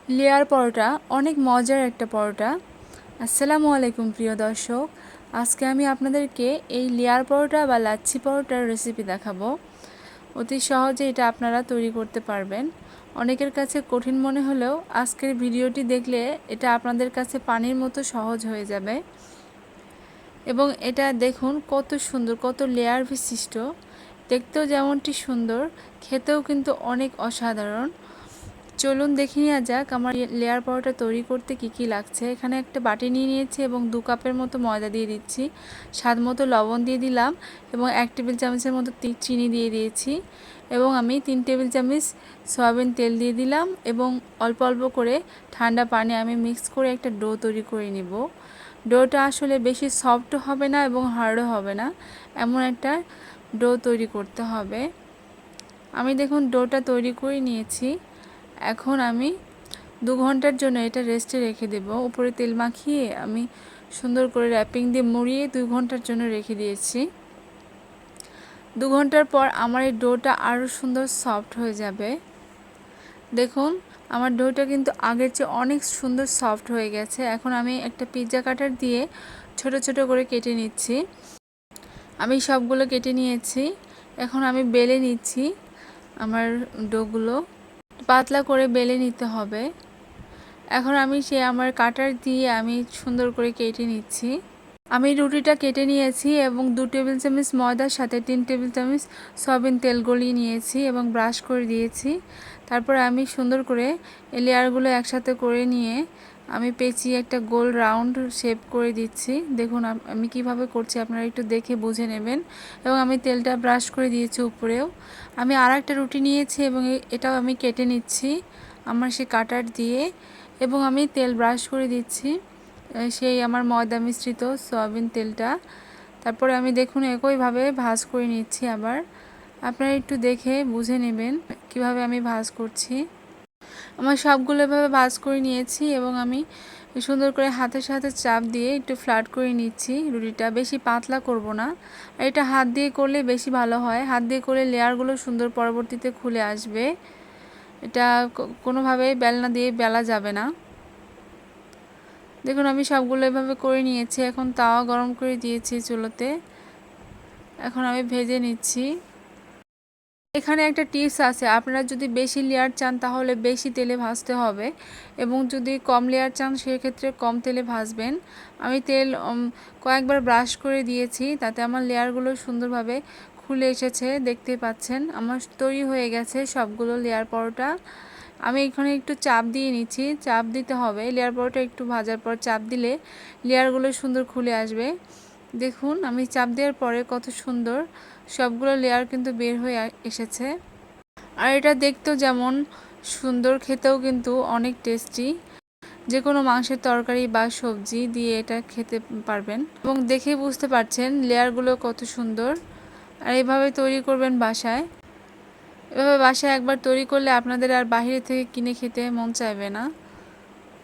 Layer পরোটা অনেক মজার একটা পরোটা। আসসালামু আলাইকুম প্রিয় দর্শক, আজকে আমি আপনাদেরকে এই লেয়ার পরোটা বা লাচ্ছি পরোটার রেসিপি দেখাবো। অতি সহজে এটা আপনারা তৈরি করতে পারবেন। অনেকের কাছে কঠিন মনে হলেও আজকের ভিডিওটি দেখলে এটা আপনাদের কাছে পানির মতো সহজ হয়ে যাবে। এবং এটা দেখুন কত সুন্দর, কত লেয়ার বিশিষ্ট, দেখতেও যেমনটি সুন্দর, খেতেও কিন্তু অনেক অসাধারণ। চলুন দেখে নেওয়া যাক আমার লেয়ার পরোটা তৈরি করতে কি কি লাগছে। এখানে একটা বাটি নিয়ে নিয়েছি এবং 2 কাপের মতো ময়দা দিয়ে দিচ্ছি, স্বাদ মতো লবণ দিয়ে দিলাম এবং 1 টেবিল চামচের মতো চিনি দিয়ে দিয়েছি এবং আমি 3 টেবিল চামচ সয়াবিন তেল দিয়ে দিলাম এবং অল্প অল্প করে ঠান্ডা পানি আমি মিক্স করে একটা ডো তৈরি করে নিব। ডোটা আসলে বেশি সফট হবে না এবং হার্ডও হবে না, এমন একটা ডো তৈরি করতে হবে। আমি দেখুন ডোটা তৈরি করে নিয়েছি। এখন আমি 2 ঘন্টার জন্য এটা রেস্টে রেখে দেব। উপরে তেল মাখিয়ে আমি সুন্দর করে র্যাপিং দিয়ে মুড়িয়ে 2 ঘন্টার জন্য রেখে দিয়েছি। 2 ঘন্টার পর আমার এই ডোটা আরও সুন্দর সফট হয়ে যাবে। দেখুন আমার ডোটা কিন্তু আগের চেয়ে অনেক সুন্দর সফট হয়ে গেছে। এখন আমি একটা পিৎজা কাটার দিয়ে ছোট ছোট করে কেটে নিচ্ছি। আমি সবগুলো কেটে নিয়েছি। এখন আমি বেলে নিচ্ছি। আমার ডোগুলো পাতলা করে বেলে নিতে হবে। এখন আমি আমার কাটার দিয়ে আমি সুন্দর করে কেটে নিচ্ছি। আমি রুটিটা কেটে নিয়েছি এবং 2 টেবিল চামচ ময়দার সাথে 3 টেবিল চামচ সয়াবিন তেল গলিয়ে নিয়েছি এবং ব্রাশ করে দিয়েছি। তারপর আমি সুন্দর করে এই লেয়ারগুলো একসাথে করে নিয়ে আমি পেঁচিয়ে একটা গোল রাউন্ড শেপ করে দিচ্ছি। দেখুন আমি কিভাবে করছি আপনারা একটু দেখে বুঝে নেবেন। এবং আমি তেলটা ব্রাশ করে দিয়েছি উপরেও। আমি আরেকটা রুটি নিয়েছি এবং এটাও আমি কেটে নিচ্ছি আমার সেই কাটার দিয়ে এবং আমি তেল ব্রাশ করে দিচ্ছি সেই আমার ময়দা মিশ্রিত সয়াবিন তেলটা। তারপরে আমি দেখুন একইভাবে ভাজ করে নিচ্ছি। আবার আপনারা একটু দেখে বুঝে নেবেন কিভাবে আমি ভাজ করছি। আমার সবগুলো এভাবে ভাজ করে নিয়েছি এবং আমি সুন্দর করে হাতের সাথে চাপ দিয়ে একটু ফ্ল্যাট করে নিচ্ছি রুটিটা। বেশি পাতলা করব না, আর এটা হাত দিয়ে করলে বেশি ভালো হয়। হাত দিয়ে করলে লেয়ারগুলো সুন্দর পরবর্তীতে খুলে আসবে। এটা কোনোভাবে বেলনা দিয়ে বেলা যাবে না। দেখুন আমি সবগুলো এভাবে করে নিয়েছি। এখন তাওয়া গরম করে দিয়েছি চুলোতে। এখন আমি ভেজে নিচ্ছি। এখানে একটা টিপস আছে, আপনারা যদি বেশি লেয়ার চান তাহলে বেশি তেলে ভাজতে হবে এবং যদি কম লেয়ার চান সেক্ষেত্রে কম তেলে ভাজবেন। আমি তেল কয়েকবার ব্রাশ করে দিয়েছি, তাতে আমার লেয়ারগুলো সুন্দরভাবে খুলে এসেছে, দেখতে পাচ্ছেন। আমার তৈরি হয়ে গেছে সবগুলো লেয়ার পরোটা। আমি এখানে একটু চাপ দিয়ে নিচ্ছি, চাপ দিতে হবে। লেয়ার পরোটা একটু ভাজার পর চাপ দিলে লেয়ারগুলো সুন্দর খুলে আসবে। দেখুন আমি চাপ দেওয়ার পরে কত সুন্দর সবগুলো লেয়ার কিন্তু বের হয়ে এসেছে। আর এটা দেখতেও যেমন সুন্দর, খেতেও কিন্তু অনেক টেস্টি। যে কোনো মাংসের তরকারি বা সবজি দিয়ে এটা খেতে পারবেন এবং দেখেই বুঝতে পারছেন লেয়ারগুলো কত সুন্দর। আর এভাবে তৈরি করবেন বাসায়। এভাবে বাসায় একবার তৈরি করলে আপনাদের আর বাইরে থেকে কিনে খেতে মন চাইবে না।